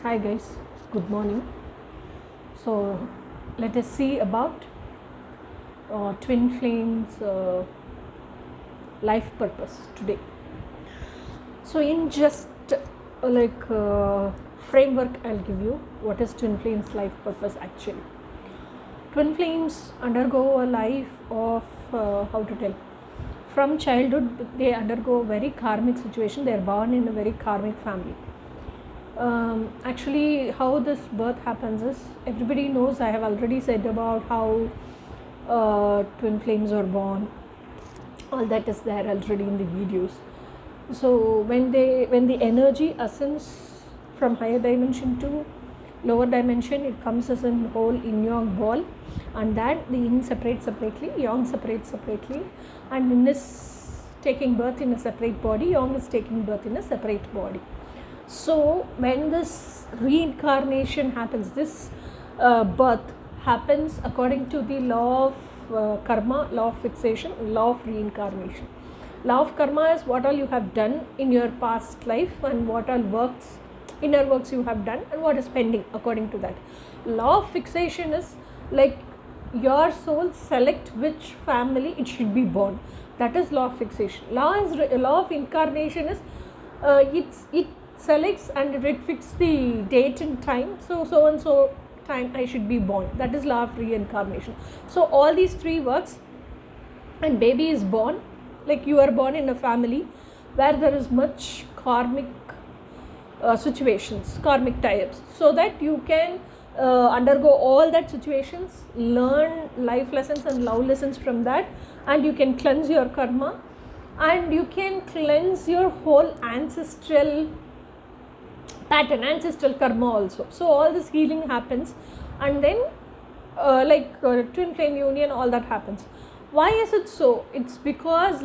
Hi guys, good morning. So let us see about TwinFlame's life purpose today. So in just framework, I'll give you what is TwinFlame's life purpose actually. TwinFlames undergo a life of how to tell. From childhood, they undergo a very karmic situation. They are born in a very karmic family. Actually, how this birth happens is, everybody knows, I have already said about how twin flames are born. All that is there already in the videos. So when the energy ascends from higher dimension to lower dimension, it comes as a whole yin yang ball, and that the yin separates separately, yang separates separately, and yin is taking birth in a separate body, yang is taking birth in a separate body. So when this reincarnation happens, this birth happens according to the law of karma, law of fixation, law of reincarnation. Law of karma is what all you have done in your past life and what all works, inner works you have done and what is pending according to that. Law of fixation is like your soul select which family it should be born. That is law of fixation. Law of incarnation is it selects and it fixes the date and time. So and so time I should be born. That is law of reincarnation. So all these three works, and baby is born, like you are born in a family where there is much karmic situations, karmic tie-ups, so that you can undergo all that situations, learn life lessons and love lessons from that, and you can cleanse your karma, and you can cleanse your whole ancestral pattern, ancestral karma also. So all this healing happens, and then twin flame union, all that happens. Why is it so? It's because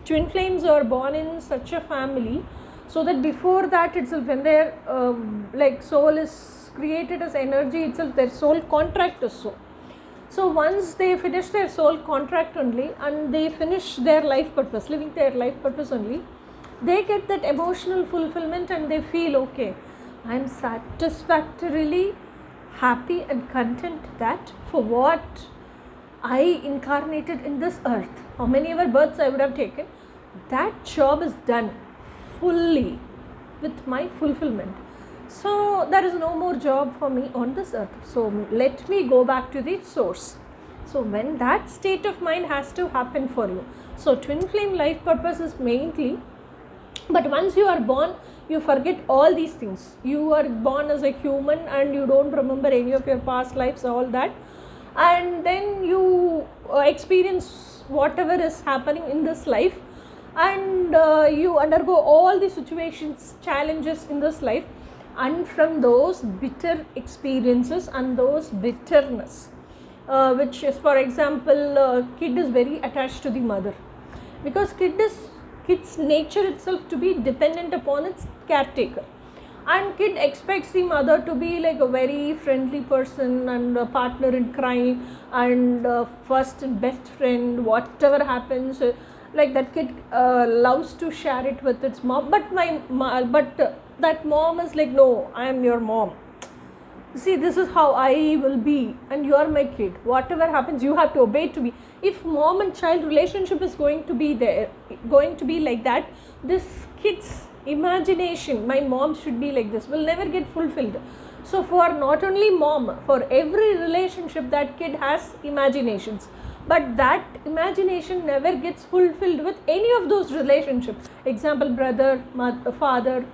twin flames are born in such a family, so that before that itself, when their soul is created as energy itself, their soul contract is so. So once they finish their soul contract only, and they finish their life purpose, living their life purpose only, they get that emotional fulfillment and they feel, okay, I am satisfactorily happy and content that for what I incarnated in this earth, how many ever births I would have taken, that job is done fully with my fulfillment. So there is no more job for me on this earth. So let me go back to the source. So when that state of mind has to happen for you. So twin flame life purpose is mainly, but once you are born, you forget all these things. You are born as a human and you don't remember any of your past lives, all that. And then you experience whatever is happening in this life, and you undergo all the situations, challenges in this life, and from those bitter experiences and those bitterness, which is, for example, kid is very attached to the mother, because kid's nature itself to be dependent upon its caretaker, and kid expects the mother to be like a very friendly person and a partner in crime and first and best friend, whatever happens, like that kid loves to share it with its mom, but that mom is like, no, I am your mom, see, this is how I will be and you are my kid, whatever happens you have to obey to me. If mom and child relationship is going to be like that, this kid's imagination, my mom should be like this, will never get fulfilled. So for not only mom, for every relationship, that kid has imaginations, but that imagination never gets fulfilled with any of those relationships. Example, brother, mother, father,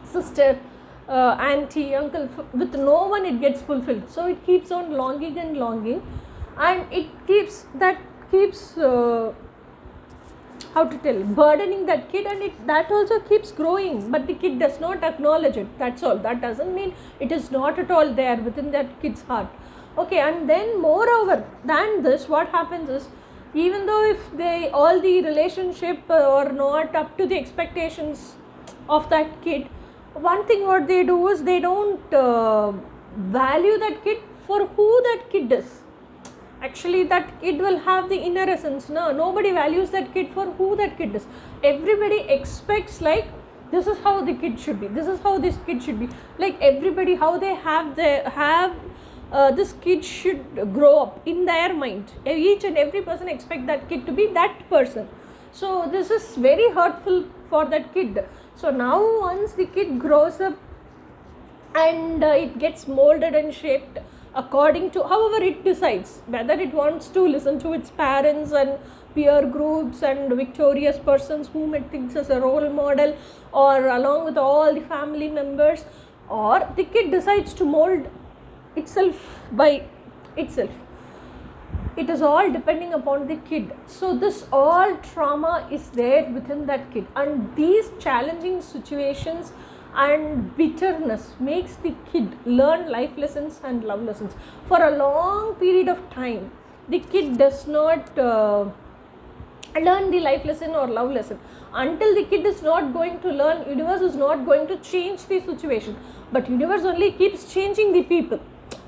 sister, auntie, uncle, with no one it gets fulfilled. So it keeps on longing and longing, and it keeps how to tell, burdening that kid, and that also keeps growing, but the kid does not acknowledge it. That's all. That doesn't mean it is not at all there within that kid's heart. Okay, and then moreover than this, what happens is, even though if all the relationship are not up to the expectations of that kid, one thing what they do is, they don't value that kid for who that kid is. Actually, that kid will have the inner essence. No, nobody values that kid for who that kid is. Everybody expects, like, this is how the kid should be, this is how this kid should be, like everybody how they have this kid should grow up in their mind. Each and every person expect that kid to be that person. So this is very hurtful for that kid. So now once the kid grows up and it gets molded and shaped according to however it decides, whether it wants to listen to its parents and peer groups and victorious persons whom it thinks as a role model, or along with all the family members, or the kid decides to mold itself by itself. It is all depending upon the kid. So this all trauma is there within that kid, and these challenging situations and bitterness makes the kid learn life lessons and love lessons for a long period of time. The kid does not learn the life lesson or love lesson until the kid is not going to learn. Universe is not going to change the situation, but universe only keeps changing the people,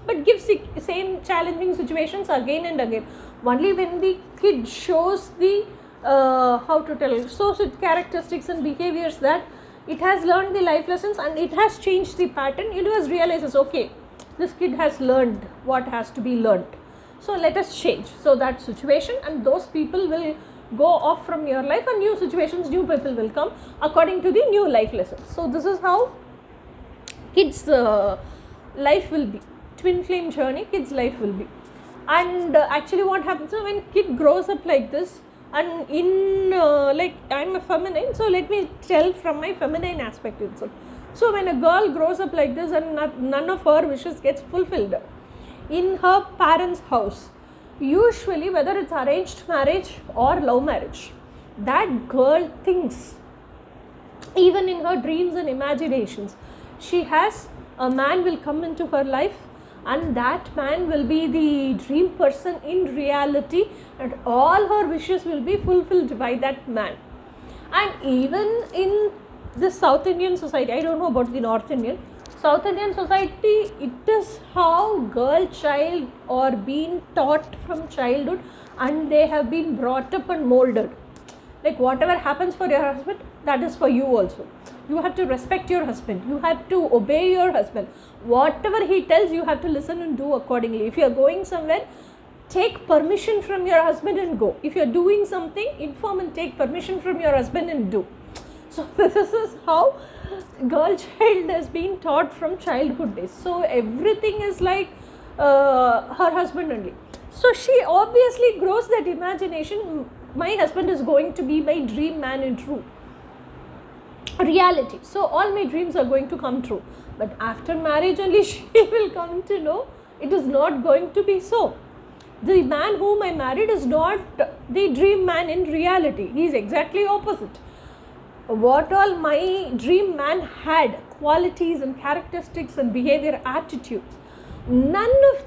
but gives the same challenging situations again and again. Only when the kid shows the shows its characteristics and behaviors that it has learned the life lessons and it has changed the pattern, universe realizes, okay, this kid has learned what has to be learned, so let us change. So that situation and those people will go off from your life, and new situations, new people will come according to the new life lessons. So this is how kids life will be. Twin flame journey, kids life will be. And actually what happens when kid grows up like this, and in like I'm a feminine, so let me tell from my feminine aspect itself. So when a girl grows up like this and none of her wishes gets fulfilled in her parents' house, usually whether it's arranged marriage or love marriage, that girl thinks, even in her dreams and imaginations, she has a man will come into her life, and that man will be the dream person in reality, and all her wishes will be fulfilled by that man. And even in the South Indian society, I don't know about the North Indian, South Indian society, it is how girl child are being taught from childhood, and they have been brought up and molded. Like whatever happens for your husband, that is for you also. You have to respect your husband, you have to obey your husband, whatever he tells you have to listen and do accordingly. If you are going somewhere, take permission from your husband and go. If you are doing something, inform and take permission from your husband and do. So this is how girl child has been taught from childhood days. So everything is like her husband only. So she obviously grows that imagination, my husband is going to be my dream man in true reality. So all my dreams are going to come true. But after marriage only she will come to know it is not going to be so. The man whom I married is not the dream man in reality. He is exactly opposite. What all my dream man had, qualities and characteristics and behavior attitudes, none of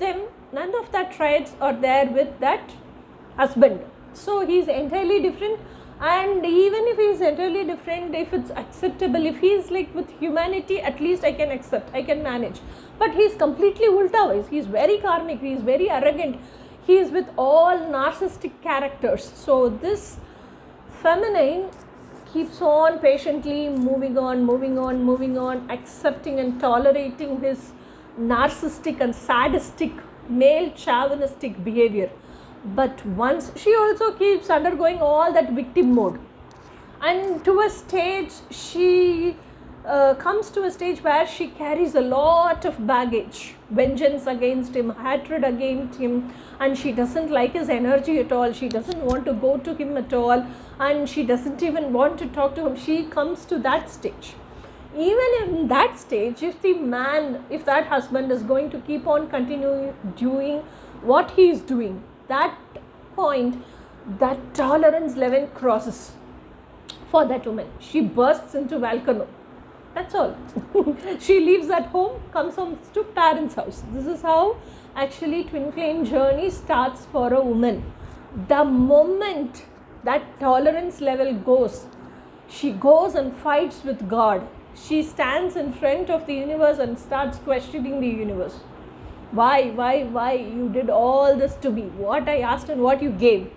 that traits are there with that husband. So he is entirely different. And even if he is entirely different, if it's acceptable, if he is like with humanity, at least I can accept, I can manage. But he is completely ulta-wise. He is very karmic, he is very arrogant, he is with all narcissistic characters. So this feminine keeps on patiently moving on, accepting and tolerating his narcissistic and sadistic male chauvinistic behavior. But once she also keeps undergoing all that victim mode, and to a stage she comes to a stage where she carries a lot of baggage, vengeance against him, hatred against him, and she doesn't like his energy at all, she doesn't want to go to him at all, and she doesn't even want to talk to him. She comes to that stage. Even in that stage, if that husband is going to keep on continuing doing what he is doing, that point, that tolerance level crosses for that woman. She bursts into volcano. That's all. She leaves at home, comes home to parents' house. This is how actually twin flame journey starts for a woman. The moment that tolerance level goes, she goes and fights with God. She stands in front of the universe and starts questioning the universe. Why you did all this to me, what I asked and what you gave.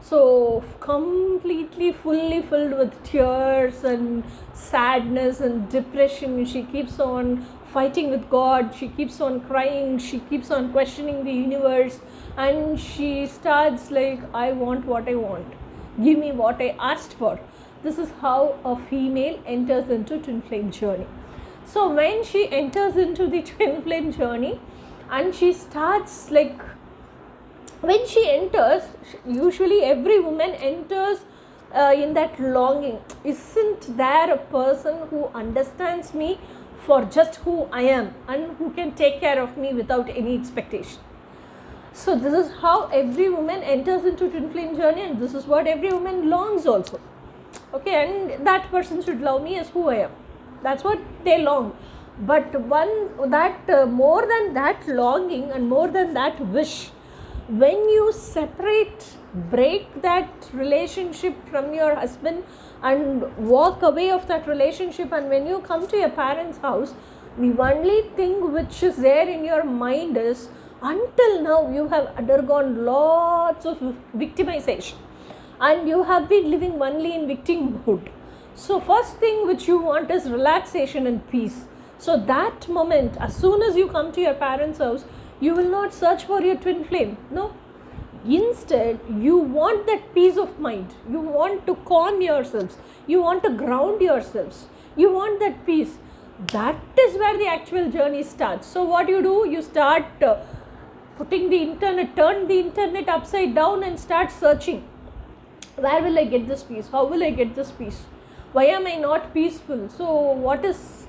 So completely fully filled with tears and sadness and depression. She keeps on fighting with God, she keeps on crying, she keeps on questioning the universe, and she starts like, I want what I want, give me what I asked for. This is how a female enters into twin flame journey. So when she enters into the twin flame journey and she starts like, when she enters, usually every woman enters in that longing. Isn't there a person who understands me for just who I am and who can take care of me without any expectation? So this is how every woman enters into twin flame journey, and this is what every woman longs also. Okay, and that person should love me as who I am. That's what they long. But more than that longing and more than that wish, when you break that relationship from your husband and walk away of that relationship, and when you come to your parents' house, the only thing which is there in your mind is, until now you have undergone lots of victimization and you have been living only in victimhood. So first thing which you want is relaxation and peace. So that moment, as soon as you come to your parents' house, you will not search for your twin flame. No. Instead, you want that peace of mind. You want to calm yourselves. You want to ground yourselves. You want that peace. That is where the actual journey starts. So what you do, you start putting the internet, turn the internet upside down and start searching. Where will I get this peace? How will I get this peace? Why am I not peaceful? So what is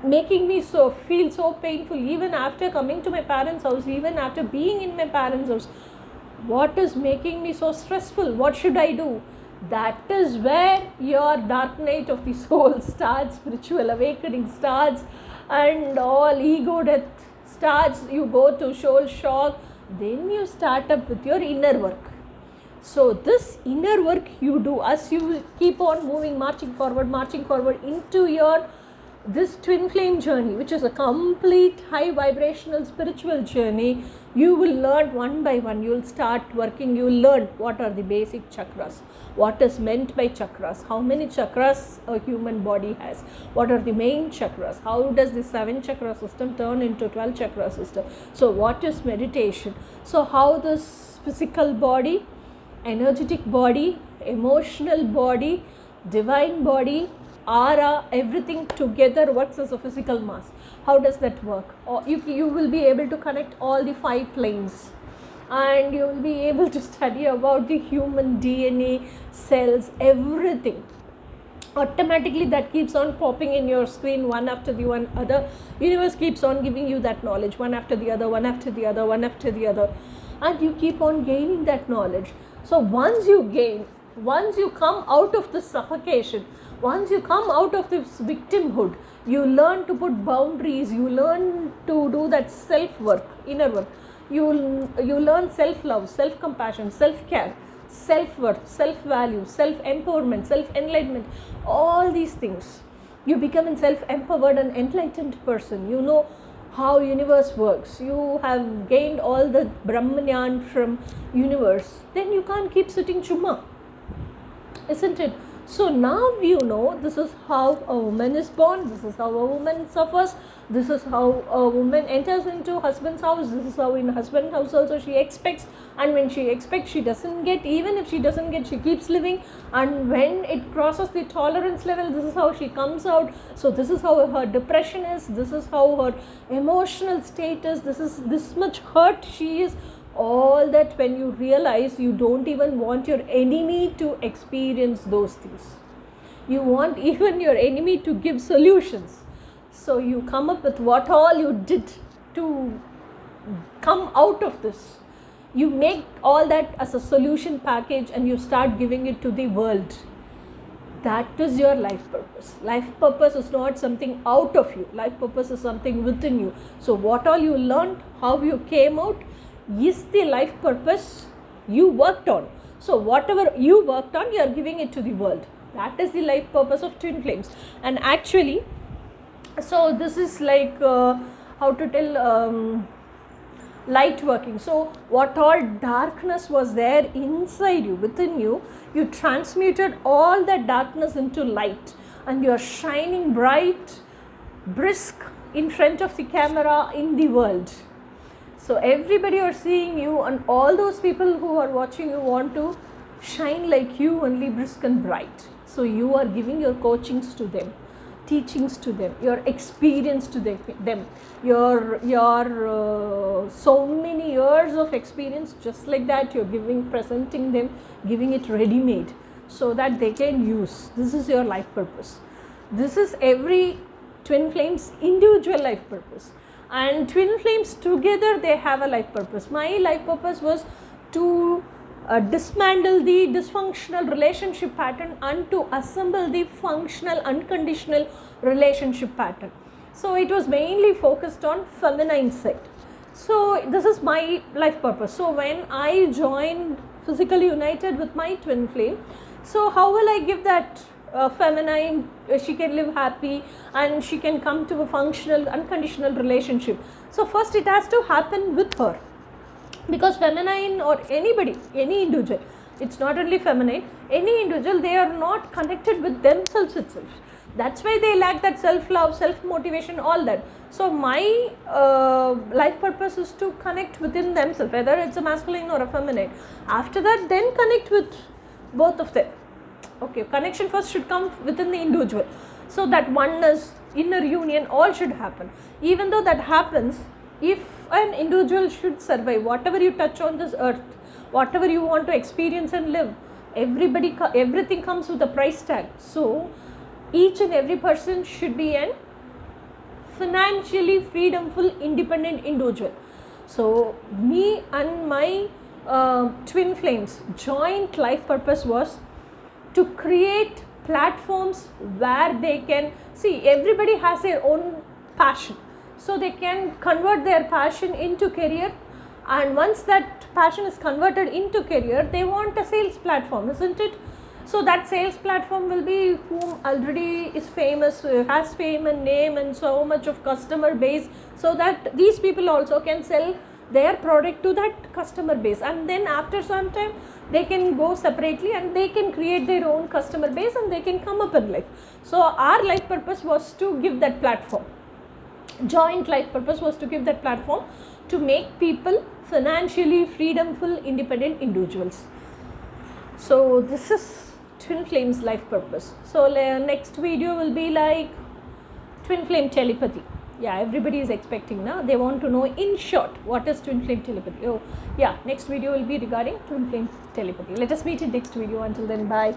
making me feel so painful even after coming to my parents' house, even after being in my parents' house? What is making me so stressful? What should I do? That is where your dark night of the soul starts, spiritual awakening starts, and all ego death starts. You go to soul shock, then you start up with your inner work. So this inner work you do as you keep on moving, marching forward into your this twin flame journey, which is a complete high vibrational spiritual journey. You will learn one by one. You will start working. You will learn what are the basic chakras, what is meant by chakras, how many chakras a human body has, what are the main chakras, how does the 7 chakra system turn into 12 chakra system. So what is meditation? So how this physical body, energetic body, emotional body, divine body, aura, everything together works as a physical mass. How does that work? Or you will be able to connect all the 5 planes, and you will be able to study about the human DNA, cells, everything. Automatically that keeps on popping in your screen, one after the one other. Universe keeps on giving you that knowledge, one after the other, one after the other, one after the other, and you keep on gaining that knowledge. So once you come out of the suffocation, once you come out of this victimhood, you learn to put boundaries, you learn to do that self-work, inner work. You learn self-love, self-compassion, self-care, self-worth, self-value, self-empowerment, self-enlightenment, all these things. You become a self-empowered and enlightened person. You know how universe works. You have gained all the Brahmanyan from universe. Then you can't keep sitting chumma, isn't it? So now you know this is how a woman is born, this is how a woman suffers, this is how a woman enters into husband's house, this is how in husband's house also she expects, and when she expects she doesn't get, even if she doesn't get she keeps living, and when it crosses the tolerance level, this is how she comes out. So this is how her depression is, this is how her emotional state is, this is this much hurt she is. All that when you realize you don't even want your enemy to experience those things. You want even your enemy to give solutions. So you come up with what all you did to come out of this. You make all that as a solution package and you start giving it to the world. That is your life purpose. Life purpose is not something out of you. Life purpose is something within you. So what all you learned, how you came out, is the life purpose you worked on. So whatever you worked on, you are giving it to the world. That is the life purpose of twin flames. And actually, so this is like how to tell, light working. So what all darkness was there inside you, within you, you transmuted all that darkness into light, and you are shining bright, brisk in front of the camera in the world. So everybody are seeing you, and all those people who are watching you want to shine like you, only brisk and bright. So you are giving your coachings to them, teachings to them, your experience to them, your so many years of experience, just like that you're giving, presenting them, giving it ready made so that they can use. This is your life purpose. This is every twin flames individual life purpose, and twin flames together they have a life purpose. My life purpose was to dismantle the dysfunctional relationship pattern and to assemble the functional unconditional relationship pattern. So it was mainly focused on feminine side. So this is my life purpose. So when I joined Physically United with my twin flame, so how will I give that feminine, she can live happy and she can come to a functional unconditional relationship? So first it has to happen with her, because feminine or anybody, any individual, it's not only feminine, any individual, they are not connected with themselves itself. That's why they lack that self-love, self-motivation, all that. So my life purpose is to connect within themselves, whether it's a masculine or a feminine. After that, then connect with both of them. Okay, connection first should come within the individual. So that oneness, inner union, all should happen. Even though that happens, if an individual should survive, whatever you touch on this earth, whatever you want to experience and live, everything comes with a price tag. So each and every person should be an financially freedomful, independent individual. So me and my twin flames joint life purpose was to create platforms where they can see, everybody has their own passion, so they can convert their passion into career, and once that passion is converted into career, they want a sales platform, isn't it? So that sales platform will be whom already is famous, has fame and name and so much of customer base, so that these people also can sell their product to that customer base, and then after some time they can go separately and they can create their own customer base and they can come up in life. So our life purpose was to give that platform. Joint life purpose was to give that platform to make people financially freedomful, independent individuals. So this is twin flames life purpose. So next video will be like twin flame telepathy. Yeah, everybody is expecting now. They want to know in short what is twin flame telepathy. Oh yeah, next video will be regarding twin flame telepathy. Let us meet in next video. Until then, bye.